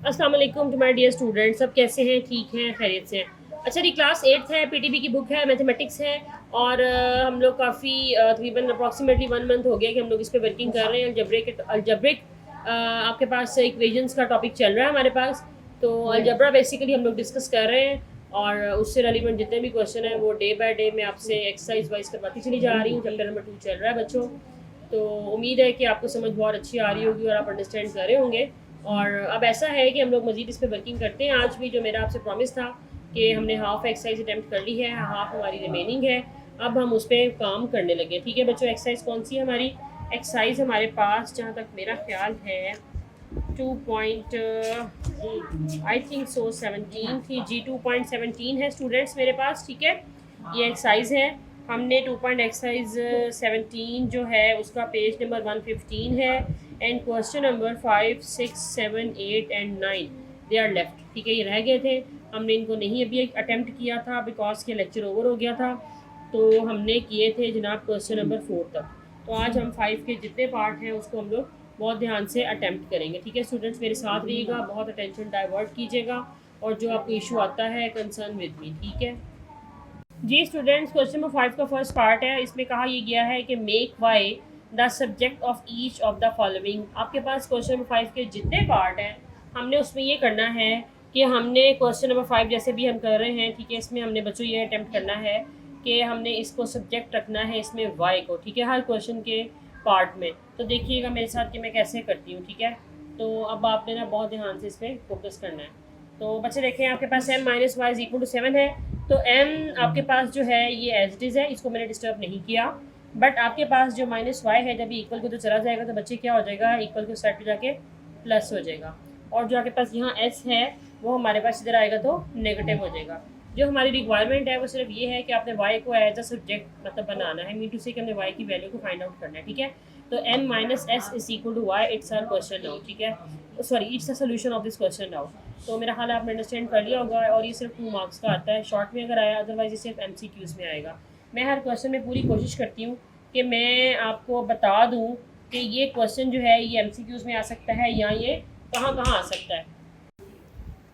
अस्सलाम वालेकुम to my dear students. सब कैसे हैं? ठीक हैं, खैरियत से हैं। अच्छा जी, क्लास 8th है, पीटीबी की बुक है, मैथमेटिक्स है। और हम लोग काफ़ी तकरीबन अप्रॉक्सीमेटली 1 मंथ हो गया कि हम लोग इस पे वर्किंग कर रहे हैं। अलजब्रिक आपके पास इक्वेशंस का टॉपिक चल रहा है हमारे पास। तो अलजब्रा बेसिकली हम लोग डिस्कस कर रहे हैं, और उससे रेलिवेंट जितने भी क्वेश्चन हैं वो डे बाय डे मैं आपसे एक्सरसाइज वाइज करवाती चली जा रही हूँ। चैप्टर नंबर 2 चल रहा है बच्चों। तो उम्मीद है कि आपको समझ बहुत अच्छी आ रही होगी और आप अंडरस्टैंड कर रहे होंगे। और अब ऐसा है कि हम लोग मज़ीद इस पर वर्किंग करते हैं। आज भी जो मेरा आपसे प्रॉमिस था कि हमने हाफ एक्सरसाइज अटैम्प्ट कर ली है, हाफ हमारी रिमेनिंग है। अब हम उस पर काम करने लगे। ठीक है बच्चों, एक्सरसाइज कौन सी है हमारी? एक्सरसाइज हमारे पास जहाँ तक मेरा ख्याल है 2 आई थिंक सो 17 थी जी। 2.17 है स्टूडेंट्स मेरे पास। ठीक है, ये एक्सरसाइज है। हमने 2 पॉइंट एक्सरसाइज 17 जो है उसका पेज नंबर 115 है। And question number 5, 6, 7, 8 and 9 they are left. ठीक है, ये रह गए थे। हमने इनको नहीं अभी अटेम्प्ट किया था बिकॉज के लेक्चर ओवर हो गया था। तो हमने किए थे जनाब क्वेश्चन नंबर 4 तक। तो आज हम 5 के जितने पार्ट हैं उसको हम लोग बहुत ध्यान से अटेम्प्ट करेंगे। ठीक है स्टूडेंट्स, मेरे साथ रहिएगा, बहुत अटेंशन डाइवर्ट कीजिएगा, और जो आपको इशू आता है कंसर्न विद मी। ठीक है जी स्टूडेंट्स, क्वेश्चन नंबर 5 का फर्स्ट पार्ट है। इसमें कहा यह गया है कि make why the subject of each of the following. आपके पास क्वेश्चन नंबर 5 के जितने पार्ट हैं हमने उसमें ये करना है कि हमने क्वेश्चन नंबर 5 जैसे भी हम कर रहे हैं, ठीक है, इसमें हमने बच्चों ये अटैम्प्ट करना है कि हमने इसको सब्जेक्ट रखना है इसमें वाई को। ठीक है, हर क्वेश्चन के पार्ट में। तो देखिएगा मेरे साथ कि मैं कैसे करती हूँ। ठीक है, तो अब आपने ना बहुत ध्यान से इस पर फोकस करना है। तो बच्चे देखें, आपके पास m minus Y is equal to 7 है। तो m आपके पास जो है ये एज इट इज़ है, इसको मैंने डिस्टर्ब नहीं किया। बट आपके पास जो माइनस वाई है जब इक्वल को तो चला जाएगा तो बच्चे क्या हो जाएगा, इक्वल को साइड पे जाके प्लस हो जाएगा। और जो आपके पास यहाँ s है वो हमारे पास इधर आएगा तो नेगेटिव हो जाएगा। जो हमारी रिक्वायरमेंट है वो सिर्फ ये है कि आपने y को एज अ सब्जेक्ट मतलब बनाना है, मीन टू से कि हमने y की वैल्यू को फाइंड आउट करना है। ठीक है, तो m minus S is equal to Y, it's our question now. ठीक है, sorry, it's a solution of this question now. तो मेरा ख्याल आपने अंडरस्टैंड कर लिया होगा, और ये सिर्फ 2 मार्क्स का आता है शॉर्ट में अगर आया, अदरवाइज ये सिर्फ MCQs में आएगा। मैं हर क्वेश्चन में पूरी कोशिश करती हूँ कि मैं आपको बता दूँ कि ये क्वेश्चन जो है ये MCQs में आ सकता है या ये कहाँ कहाँ आ सकता है।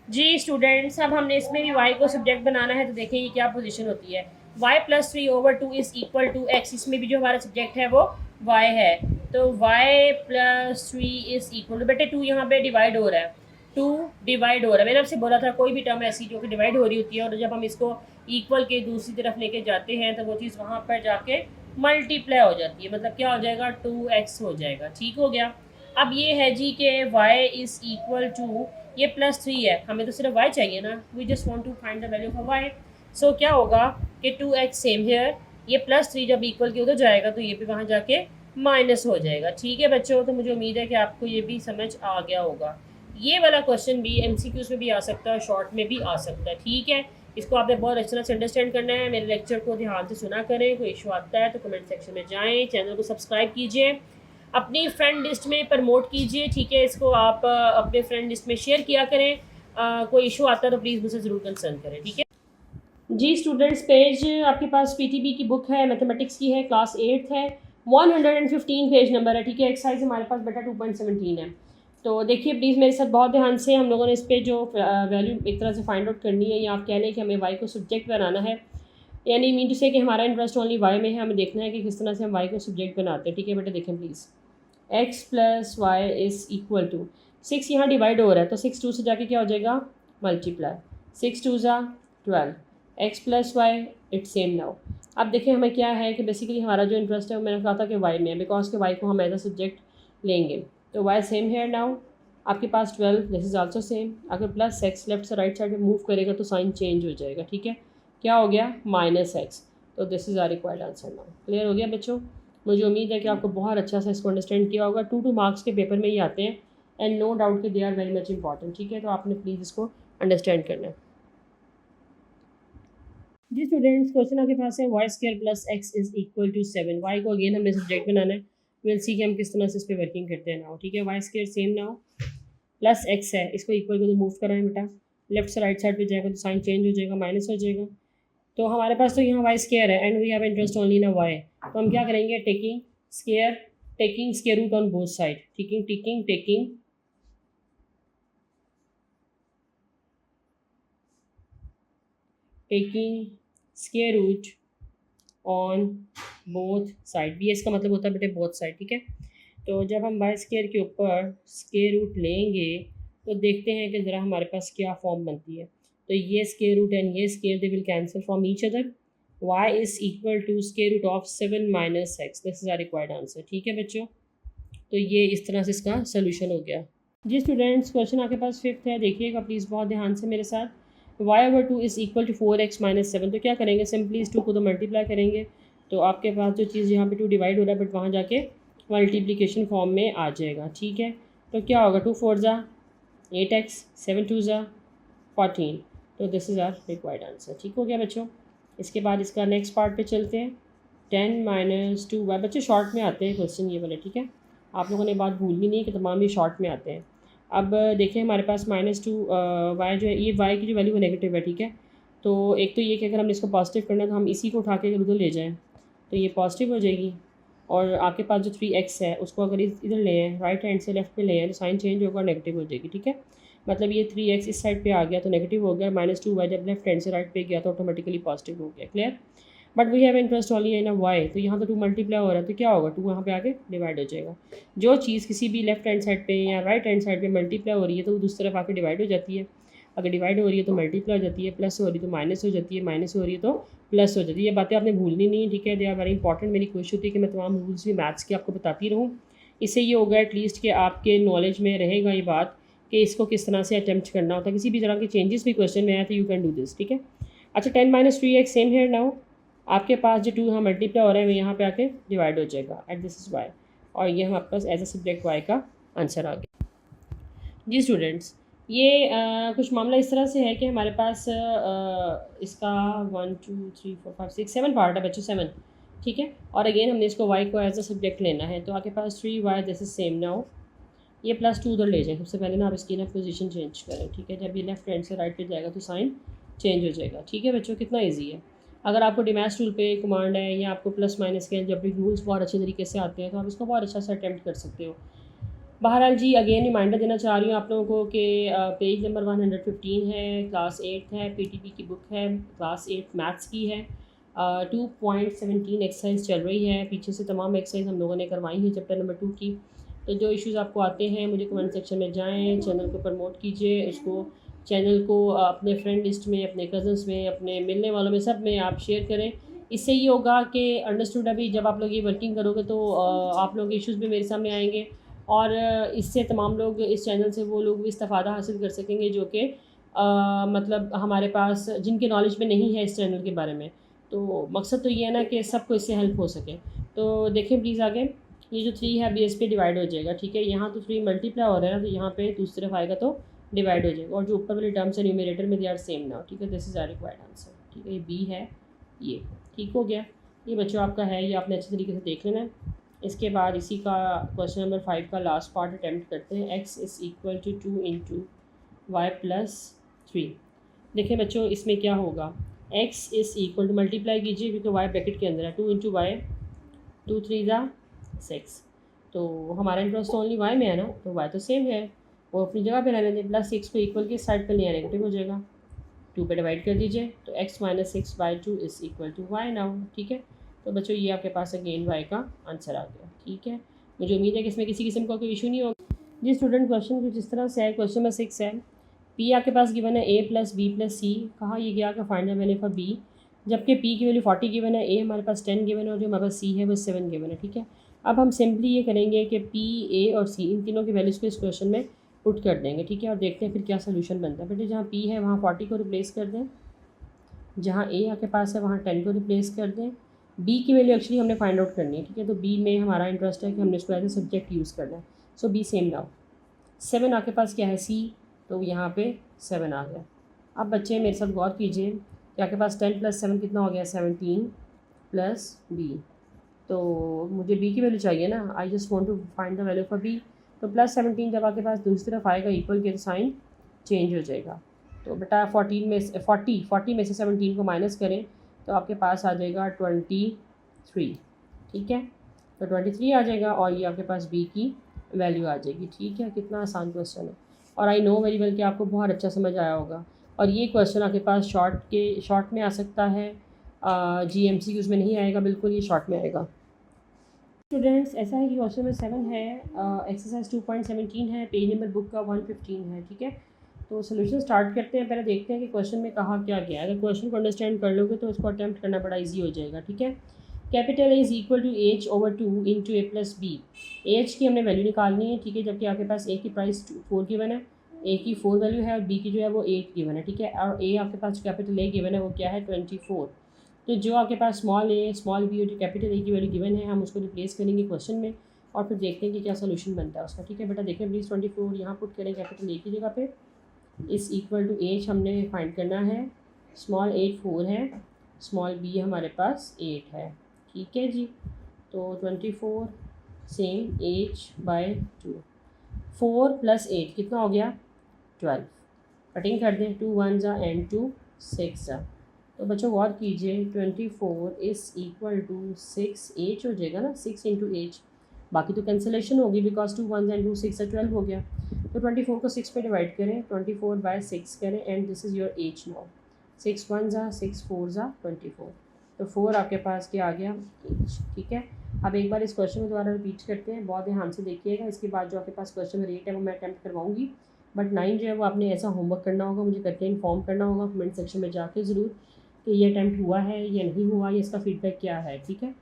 जी स्टूडेंट्स, अब हमने इसमें भी y को सब्जेक्ट बनाना है। तो देखें ये क्या पोजीशन होती है, y+3/2 is equal to x। इसमें भी जो हमारा सब्जेक्ट है वो y है। तो y+3 इज इक्वल टू, बेटे 2 यहाँ पे डिवाइड हो रहा है, 2 डिवाइड हो रहा है। मैंने आपसे बोला था कोई भी टर्म ऐसी जो कि डिवाइड हो रही होती है और जब हम इसको इक्वल के दूसरी तरफ लेके जाते हैं तो वो चीज़ वहाँ पर जाके मल्टीप्लाई हो जाती है, मतलब क्या हो जाएगा, 2x हो जाएगा। ठीक हो गया। अब ये है जी कि y इज़ इक्वल टू, ये +3 है, हमें तो सिर्फ y चाहिए ना, we just want to find the value of y। So क्या होगा कि 2x सेम हेयर, ये +3 जब इक्वल के उधर जाएगा तो ये भी वहाँ जाके माइनस हो जाएगा। ठीक है बच्चों, तो मुझे उम्मीद है कि आपको ये भी समझ आ गया होगा। ये वाला क्वेश्चन भी MCQs में भी आ सकता है, शॉर्ट में भी आ सकता है। ठीक है, इसको आपने बहुत अच्छी तरह से अंडरस्टैंड करना है। मेरे लेक्चर को ध्यान से सुना करें, कोई इशू आता है तो कमेंट सेक्शन में जाएँ, चैनल को सब्सक्राइब कीजिए, अपनी फ्रेंड लिस्ट में प्रमोट कीजिए। ठीक है, इसको आप अपने फ्रेंड लिस्ट में शेयर किया करें। कोई इशू आता है तो प्लीज़ मुझसे ज़रूर कंसर्न करें। ठीक है जी स्टूडेंट्स, पेज आपके पास पीटीबी की बुक है, मैथमेटिक्स की है, क्लास 8th है, 115 पेज नंबर है। ठीक है, एक्सरसाइज हमारे पास बेटा 2.17 है। तो देखिए प्लीज़ मेरे साथ बहुत ध्यान से, हम लोगों ने इस पर जो वैल्यू एक तरह से फाइंड आउट करनी है, या आप कह लें कि हमें वाई को सब्जेक्ट बनाना है, यानी मीन टू से कि हमारा इंटरेस्ट ओनली वाई में है। हमें देखना है कि किस तरह से हम वाई को सब्जेक्ट बनाते हैं। ठीक है बेटा, देखें please, X plus Y is equal to 6, यहाँ डिवाइड हो रहा है तो 6 2 से जाके क्या हो जाएगा, मल्टीप्लाई, 6 2 ज़ा 12, x plus why it's same now. अब देखें हमें क्या है कि बेसिकली हमारा जो इंटरेस्ट है वो मैंने कहा था कि वाई में है, बिकॉज के वाई को हम एज अ सब्जेक्ट लेंगे। तो वाई सेम है नाउ, आपके पास 12, दिस इज़ आल्सो सेम। अगर प्लस एक्स लेफ्ट से राइट साइड में मूव करेगा तो साइन चेंज हो जाएगा। ठीक है, क्या हो गया, -x। तो this is our required answer now. Clear हो गया बच्चों? मुझे उम्मीद है कि आपको बहुत अच्छा सा इसको अंडरस्टैंड किया होगा। 2 मार्क्स के पेपर में ही आते हैं, एंड नो डाउट कि they are very much important. ठीक है, तो आपने प्लीज़ इसको अंडरस्टैंड करना है। जी स्टूडेंट्स, क्वेश्चन आपके पास है y² plus X is equal to 7। Y को अगेन हमने सब्जेक्ट बनाना है। विल सी कि हम किस तरह से इस पर वर्किंग करते हैं नाउ। ठीक है, y² same now, plus x है, इसको इक्वल को तो मूव कराएं बेटा, लेफ्ट से राइट साइड पे जाएगा तो साइन चेंज हो जाएगा, माइनस हो जाएगा। तो हमारे पास तो यहाँ y² है and we have interest only ना y। तो हम क्या करेंगे, taking square root on both side, taking taking square root on both side, B S का मतलब होता है बेटे बोथ साइड, ठीक है। तो जब हम वाई स्क्वायर के ऊपर स्क्वायर रूट लेंगे तो देखते हैं कि ज़रा हमारे पास क्या फॉर्म बनती है। तो ये स्क्वायर रूट एंड ये square they will cancel from each other, y is equal to square root of 7 minus x, this is our required answer, ठीक है बच्चों। तो ये इस तरह से इसका सोल्यूशन हो गया। जी स्टूडेंट्स, क्वेश्चन आपके पास फिफ्थ है, देखिएगा प्लीज़ बहुत ध्यान से मेरे साथ। y/2 is equal to 4x minus 7, तो क्या करेंगे, सिंपली इस 2 को तो मल्टीप्लाई करेंगे, तो आपके पास जो चीज़ यहाँ पे 2 डिवाइड हो रहा है बट वहाँ जाके मल्टीप्लिकेशन फॉर्म में आ जाएगा, ठीक है। तो क्या होगा, 2 4 ज़ा 8x, 7 2 ज़ा 14, तो this is our required answer, ठीक हो गया बच्चों। इसके बाद इसका नेक्स्ट पार्ट पे चलते हैं। 10 माइनस 2y, बच्चे शॉर्ट में आते हैं क्वेश्चन ये वाले, ठीक है। आप लोगों ने बात भूलनी नहीं कि तमाम ये शॉर्ट में आते हैं। अब देखिए हमारे पास -2 y जो है, ये y की जो वैल्यू वो नेगेटिव है, ठीक है। तो एक तो ये कि अगर हमने इसको पॉजिटिव करना है तो हम इसी को उठा के उधर ले जाएँ तो ये पॉजिटिव हो जाएगी, और आपके पास जो 3x है उसको अगर इधर ले आए, राइट हैंड से लेफ्ट में ले आए, तो साइन चेंज होगा, नेगेटिव हो जाएगी, ठीक है। मतलब ये 3x इस साइड पे आ गया तो नेगेटिव हो गया, -2y जब लेफ्ट हैंड से राइट पे गया तो ऑटोमेटिकली पॉजिटिव हो गया, clear. But we have interest only in a y, तो यहाँ तो 2 मल्टीप्लाई हो रहा है तो क्या होगा, 2 यहाँ पे आके डिवाइड हो जाएगा। जो चीज़ किसी भी लेफ्ट हैंड साइड पे या राइट हैंड साइड पे मल्टीप्लाई हो रही है तो वो दूसरी तरफ आके डिवाइड हो जाती है। अगर डिवाइड हो रही है तो मल्टीप्लाई हो जाती है, प्लस हो रही है तो माइनस हो जाती है, माइनस हो रही है तो प्लस हो जाती है। ये बातें आपने भूलनी नहीं है, ठीक है। They are very important. मेरी कोशिश होती है कि मैं तमाम रूल्स भी मैथ्स के आपको बताती रहूँ। इससे ये होगा एटलीस्ट कि आपके नॉलेज में रहेगा ये बात कि इसको किस तरह से अटैम्प्ट करना होता है। किसी भी तरह के चेंजेस भी क्वेश्चन में आए तो यू कैन डू दिस, ठीक है। अच्छा, 10 माइनस 3x सेम है नाउ, आपके पास जो 2 यहाँ मल्टीप्लाई हो रहे हैं वो यहाँ पे आके डिवाइड हो जाएगा एट दिस इज़ वाई, और ये हमारे पास एज अ सब्जेक्ट वाई का आंसर आ गया। जी स्टूडेंट्स, ये कुछ मामला इस तरह से है कि हमारे पास इसका 1 2 3 4 5 6 7 पार्ट है बच्चों, 7, ठीक है। और अगेन हमने इसको वाई को एज अ सब्जेक्ट लेना है, तो आपके पास 3y this is same now, ये +2 उधर ले जाएं। सबसे पहले ना आप इसकी ना पोजीशन चेंज करें, ठीक है। जब ये लेफ्ट हैंड से राइट पे जाएगा तो साइन चेंज हो जाएगा, ठीक है बच्चों। कितना ईजी है। अगर आपको डिमैश टूल पे कमांड है या आपको प्लस माइनस के जब भी रूल्स बहुत अच्छे तरीके से आते हैं तो आप इसको बहुत अच्छा से अटैम्प्ट कर सकते हो। बहरहाल जी, अगेन रिमाइंडर देना चाह रही हूँ आप लोगों को कि पेज नंबर 115 है, क्लास 8 है, पीटीपी की बुक है, क्लास 8 मैथ्स की है। 2.17 एक्सरसाइज चल रही है, पीछे से तमाम एक्सरसाइज हम लोगों ने करवाई है चैप्टर नंबर 2 की। तो जो इश्यूज़ आपको आते हैं मुझे कमेंट सेक्शन में जाएँ, चैनल को प्रमोट कीजिए, इसको चैनल को अपने फ्रेंड लिस्ट में, अपने कज़न्स में, अपने मिलने वालों में, सब में आप शेयर करें। इससे ये होगा कि अंडरस्टूड, अभी जब आप लोग ये वर्किंग करोगे तो आप लोग इश्यूज़ भी मेरे सामने आएंगे, और इससे तमाम लोग इस चैनल से वो लोग भी इस्तेफ़ादा हासिल कर सकेंगे जो कि मतलब हमारे पास जिनके नॉलेज में नहीं है इस चैनल के बारे में। तो मकसद तो ये है ना कि सबको इससे हेल्प हो सके। तो देखें प्लीज़ आगे, ये जो 3 है BS पे डिवाइड हो जाएगा, ठीक है। यहाँ तो 3 मल्टीप्लाई हो रहा है ना, तो यहाँ पे दूसरी तरफ आएगा तो डिवाइड हो जाएगा, और जो ऊपर वाली टर्म्स है न्यूमरेटर में दे आर सेम नाउ, ठीक है। This is our required answer, ठीक है। ये B है, ये ठीक हो गया। ये बच्चों आपका है, ये आपने अच्छे तरीके से देख लेना है। इसके बाद इसी का क्वेश्चन नंबर 5 का लास्ट पार्ट अटैम्प्ट करते हैं। x is equal to 2 into y plus 3। देखिए बच्चों, इसमें क्या होगा, x is equal to, multiply कीजिए क्योंकि y ब्रैकेट के अंदर है, 2 इंटू वाई, 2 3 ज़ा 6। तो हमारा इंटरेस्ट ओनली y में है ना, तो y तो सेम है, वो अपनी जगह पे रहने दें। प्लस 6 को इक्वल के साइड पर लिया, नेगेटिव हो जाएगा, 2 पे डिवाइड कर दीजिए, तो x minus 6/2 is equal to y now, ठीक है। तो बच्चों ये आपके पास अगेन y का आंसर आ गया, ठीक है। मुझे उम्मीद है कि इसमें किसी किस्म का कोई इशू नहीं होगा। जी स्टूडेंट, क्वेश्चन कुछ इस तरह से है, क्वेश्चन नंबर 6 है, p आपके पास गिवन है a प्लस बी प्लस सी, कहा ये गया कि find the value for b, जबकि p की वैल्यू 40 गिवन है, a हमारे पास 10 गिवन है, और जो हमारे पास c है वो 7 गिवन है, ठीक है। अब हम सिंपली ये करेंगे कि p, a और c इन तीनों की वैल्यूज़ को इस क्वेश्चन में पुट कर देंगे, ठीक है, और देखते हैं फिर क्या सोल्यूशन बनता है। बेटे जहाँ p है वहाँ 40 को रिप्लेस कर दें, जहाँ a आपके पास है वहाँ 10 को रिप्लेस कर दें। b की वैल्यू एक्चुअली हमने फाइंड आउट करनी है, ठीक है। तो b में हमारा इंटरेस्ट है कि हमने इसको एज ए सब्जेक्ट यूज़ करना है। सो b सेम नाउ। 7 आपके पास क्या है, c, तो यहाँ पे 7 आ गया। अब बच्चे मेरे साथ गौर कीजिए कि आपके पास 10 + 7 कितना हो गया, 17 प्लस b। तो मुझे b की वैल्यू चाहिए ना, I just want to find the value for b। तो +17 जब आपके पास दूसरी तरफ आएगा इक्वल के, साइन चेंज हो जाएगा। तो बेटा 40 में से 17 को माइनस करें तो आपके पास आ जाएगा 23, ठीक है। तो 23 आ जाएगा, और ये आपके पास b की वैल्यू आ जाएगी, ठीक है। कितना आसान क्वेश्चन है, और आई नो वेरी वेल कि आपको बहुत अच्छा समझ आया होगा। और ये क्वेश्चन आपके पास शॉर्ट में आ सकता है, GMCQs में नहीं आएगा, बिल्कुल ये शॉर्ट में आएगा। स्टूडेंट्स ऐसा है कि क्वेश्चन नंबर 7 है, एक्सरसाइज 2.17 है, पेज नंबर बुक का 115 है। ठीक है, तो सोल्यूशन स्टार्ट करते हैं। पहले देखते हैं कि क्वेश्चन में कहा क्या गया है। अगर क्वेश्चन को अंडरस्टैंड कर लोगे तो उसको अटैम्प्ट करना बड़ा ईजी हो जाएगा। ठीक है, capital A is equal to H/2 into A plus b. H की हमने वैल्यू निकालनी है। ठीक है, जबकि आपके पास A की प्राइस 4 गिवन है, A की 4 वैल्यू है और B की जो है वो 8 गिवन है। ठीक है, और A आपके पास कैपिटल A गिवन है वो क्या है 24। तो जो आपके पास स्मॉल a स्मॉल बी और जो कैपिटल ए की वैल्यू गिवन है हम उसको रिप्लेस करेंगे क्वेश्चन में और फिर देखते हैं कि क्या सोल्यूशन बनता है उसका। ठीक है बेटा, देखें प्लीज़ 24 यहाँ पुट करें कैपिटल ए की जगह पे। इस इक्वल टू एच हमने फाइंड करना है। स्मॉल 8 4 है, स्मॉल बी हमारे पास 8 है। ठीक है जी, तो 24 सेम h/2, 4 + 8 कितना हो गया 12। कटिंग कर दें, 2 1 ज़ा एंड 2 6 ज़ा। तो बच्चों गौर कीजिए 24 इज़ इक्वल टू 6 एच हो जाएगा ना, 6 इंटू एच। बाकी तो कैंसिलेशन होगी बिकॉज 2 1 एंड 2 6 12 हो गया। तो 24 को 6 पे डिवाइड करें, 24/6 करें and this is your H now. 6 1 ज़ा 6 4 ज़ा 24, तो 4 आपके पास क्या आ गया एच। ठीक है, अब एक बार इस क्वेश्चन को दोबारा रिपीट करते हैं, बहुत ध्यान से देखिएगा। इसके बाद जो आपके पास क्वेश्चन रेट है वो मैं अटैम्प्ट करवाऊँगी, बट 9 जो है वो आपने ऐसा होमवर्क करना होगा, मुझे करके इन्फॉर्म करना होगा कमेंट सेक्शन में जाके ज़रूर कि ये अटैम्प्ट हुआ है या नहीं हुआ, या इसका फीडबैक क्या है। ठीक है,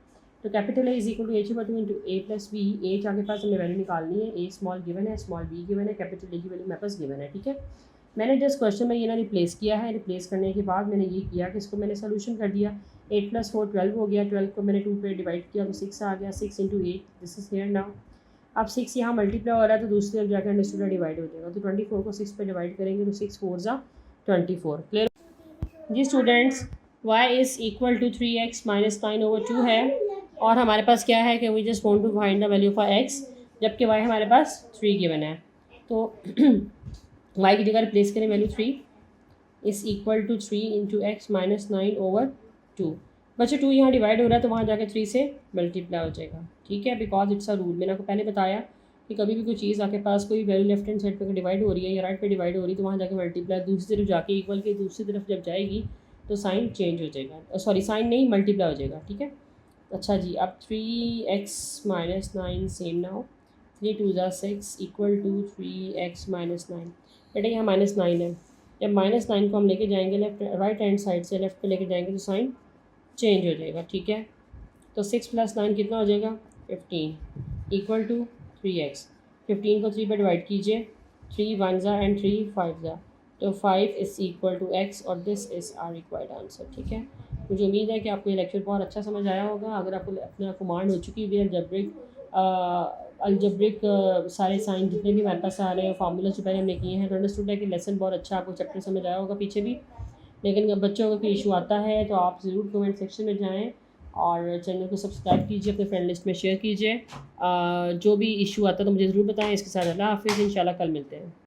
तो capital A is equal to H/2 into A plus b. H आगे पास हमें वैल्यू निकालनी है। A स्मॉल गिवन है, स्मॉल बी गिवन है, कैपिटल A की वैल्यू मेरे पास गिवन है। ठीक है, मैंने जस्ट क्वेश्चन में ये ना रिप्लेस किया है। रिप्लेस करने के बाद मैंने ये किया कि इसको मैंने सोल्यूशन कर दिया। 8 + 4 12 हो गया, 12 को मैंने 2 पे डिवाइड किया तो 6 आ गया। 6 into 8 this is here now. अब 6 यहाँ मल्टीप्लाई हो रहा है तो दूसरी तरफ जाकर अंडरस्टूड डिवाइड हो जाएगा। तो 24 को 6 पे डिवाइड करेंगे तो 6 4 ज़ा 24। क्लियर जी students, y is equal to 3x - 9/2 है और हमारे पास क्या है कि we just want to find the value for x, जबकि y हमारे पास 3 गिवन है। तो y की जगह रिप्लेस करें value 3 is equal to 3 into x - 9/2। बच्चे 2 यहाँ डिवाइड हो रहा है तो वहाँ जाकर 3 से मल्टीप्लाई हो जाएगा। ठीक है, बिकॉज इट्स अ रूल। मैंने आपको पहले बताया कि कभी भी कोई चीज़ आपके पास कोई वैल्यू लेफ्ट हैंड साइड पर डिवाइड हो रही है या राइट पे डिवाइड हो रही है तो वहाँ जाकर मल्टीप्लाई, दूसरी तरफ जाके इक्वल के दूसरी तरफ जब जाएगी तो साइन चेंज हो जाएगा, सॉरी साइन नहीं मल्टीप्लाई हो जाएगा। ठीक है, अच्छा जी, अब 3x - 9 सेम नाउ। 3 2 ज़ा 6 इक्वल टू 3x - 9। बेटा यहाँ -9 है, जब -9 को हम लेके जाएंगे लेफ्ट राइट हैंड साइड से लेफ्ट पे लेके जाएंगे तो साइन चेंज हो जाएगा। ठीक है, तो 6 + 9 कितना हो जाएगा 15 इक्वल टू 3x। 15 को 3 पे डिवाइड कीजिए, 3 1 ज़ा एंड 3 5 ज़ा, तो 5 इज़ इक्वल टू x और this is our required answer. ठीक है, मुझे उम्मीद है कि आपको ये लेक्चर बहुत अच्छा समझ आया होगा। अगर आपको अपना कमांड हो चुकी है अलजब्रिक सारे साइन जितने भी हमारे पास आ रहे हैं, फार्मूला जो पहले हमने किए हैं, तो अंडरस्टूड है कि लेसन बहुत अच्छा आपको चैप्टर समझ आया होगा पीछे भी। लेकिन अगर बच्चों को कोई इशू आता है तो आप ज़रूर कमेंट सेक्शन में जाएँ और चैनल को सब्सक्राइब कीजिए, अपने फ्रेंड लिस्ट में शेयर कीजिए। जो भी इशू आता है तो मुझे ज़रूर बताएं। इसके साथ अल्लाह हाफ़िज़, इंशाल्लाह कल मिलते हैं।